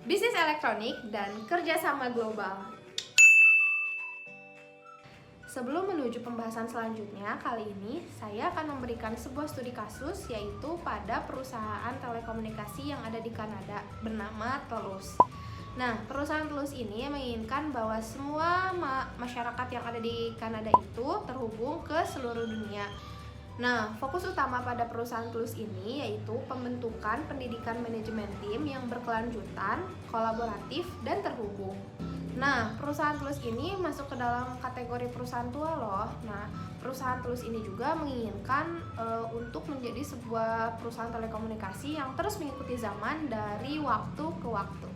bisnis elektronik, dan kerjasama global. Sebelum menuju pembahasan selanjutnya, kali ini saya akan memberikan sebuah studi kasus, yaitu pada perusahaan telekomunikasi yang ada di Kanada bernama Telus. Nah, perusahaan Telus ini menginginkan bahwa semua masyarakat yang ada di Kanada itu terhubung ke seluruh dunia. Nah, fokus utama pada perusahaan Telus ini yaitu pembentukan pendidikan manajemen tim yang berkelanjutan, kolaboratif, dan terhubung. Nah, perusahaan Telus ini masuk ke dalam kategori perusahaan tua loh. Nah, perusahaan Telus ini juga menginginkan untuk menjadi sebuah perusahaan telekomunikasi yang terus mengikuti zaman dari waktu ke waktu.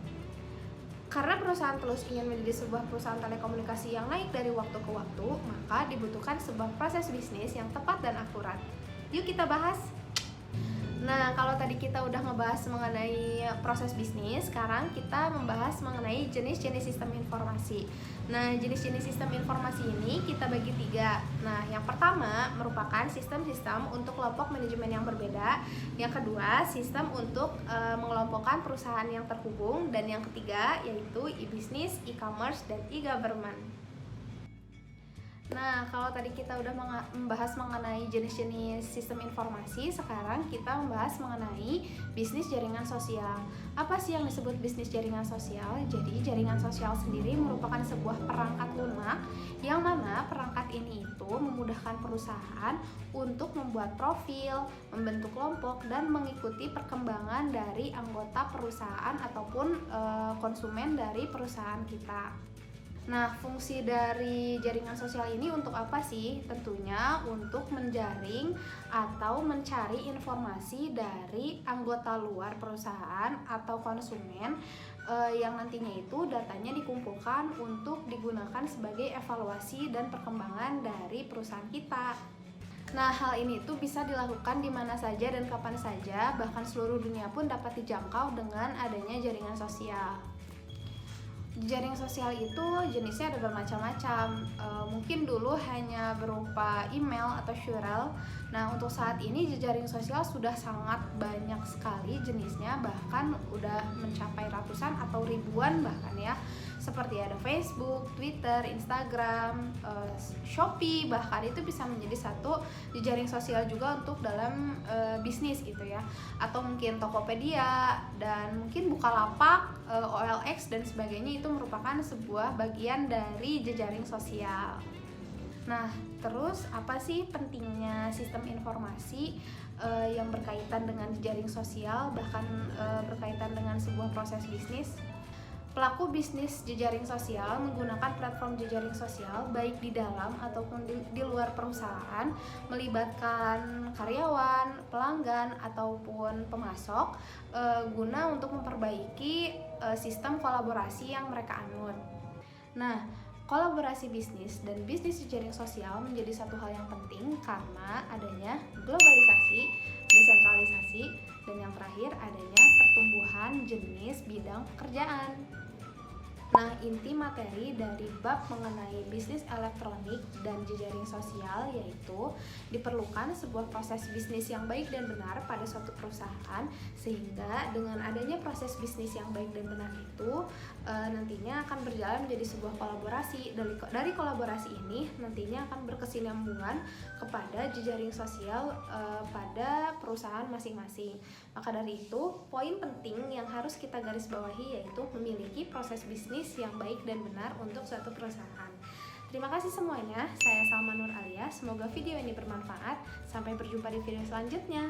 Karena perusahaan Telus ingin menjadi sebuah perusahaan telekomunikasi yang naik dari waktu ke waktu, maka dibutuhkan sebuah proses bisnis yang tepat dan akurat. Yuk kita bahas! Nah, kalau tadi kita udah ngebahas mengenai proses bisnis, sekarang kita membahas mengenai jenis-jenis sistem informasi. Nah, jenis-jenis sistem informasi ini kita bagi 3. Nah, yang pertama merupakan sistem-sistem untuk kelompok manajemen yang berbeda. Yang kedua, sistem untuk mengelompokkan perusahaan yang terhubung. Dan yang ketiga, yaitu e-business, e-commerce, dan e-government. Nah, kalau tadi kita udah membahas mengenai jenis-jenis sistem informasi, sekarang kita membahas mengenai bisnis jaringan sosial. Apa sih yang disebut bisnis jaringan sosial? Jadi, jaringan sosial sendiri merupakan sebuah perangkat lunak yang mana perangkat ini itu memudahkan perusahaan untuk membuat profil, membentuk kelompok, dan mengikuti perkembangan dari anggota perusahaan ataupun konsumen dari perusahaan kita. Nah, fungsi dari jaringan sosial ini untuk apa sih? Tentunya untuk menjaring atau mencari informasi dari anggota luar perusahaan atau konsumen yang nantinya itu datanya dikumpulkan untuk digunakan sebagai evaluasi dan perkembangan dari perusahaan kita. Nah, hal ini tuh bisa dilakukan di mana saja dan kapan saja, bahkan seluruh dunia pun dapat dijangkau dengan adanya jaringan sosial. Jaring sosial itu jenisnya ada bermacam-macam. Mungkin dulu hanya berupa email atau surel. Nah, untuk saat ini jejaring sosial sudah sangat banyak sekali jenisnya, bahkan udah mencapai ratusan atau ribuan bahkan ya. Seperti ada Facebook, Twitter, Instagram, Shopee, bahkan itu bisa menjadi satu jejaring sosial juga untuk dalam bisnis gitu ya. Atau mungkin Tokopedia dan mungkin Bukalapak, OLX dan sebagainya, itu merupakan sebuah bagian dari jejaring sosial. Nah, terus apa sih pentingnya sistem informasi yang berkaitan dengan jejaring sosial, bahkan berkaitan dengan sebuah proses bisnis? Pelaku bisnis jejaring sosial menggunakan platform jejaring sosial baik di dalam ataupun di luar perusahaan, melibatkan karyawan, pelanggan, ataupun pemasok guna untuk memperbaiki sistem kolaborasi yang mereka anut. Nah, kolaborasi bisnis dan bisnis jejaring sosial menjadi satu hal yang penting karena adanya globalisasi, desentralisasi, dan yang terakhir adanya pertumbuhan jenis bidang pekerjaan. Nah, inti materi dari bab mengenai bisnis elektronik dan jejaring sosial yaitu diperlukan sebuah proses bisnis yang baik dan benar pada suatu perusahaan, sehingga dengan adanya proses bisnis yang baik dan benar itu nantinya akan berjalan menjadi sebuah kolaborasi. Dari kolaborasi ini nantinya akan berkesinambungan kepada jejaring sosial pada perusahaan masing-masing. Maka dari itu, poin penting yang harus kita garis bawahi yaitu memiliki proses bisnis yang baik dan benar untuk suatu perusahaan. Terima kasih semuanya, saya Salma Nur Alia. Semoga video ini bermanfaat. Sampai berjumpa di video selanjutnya.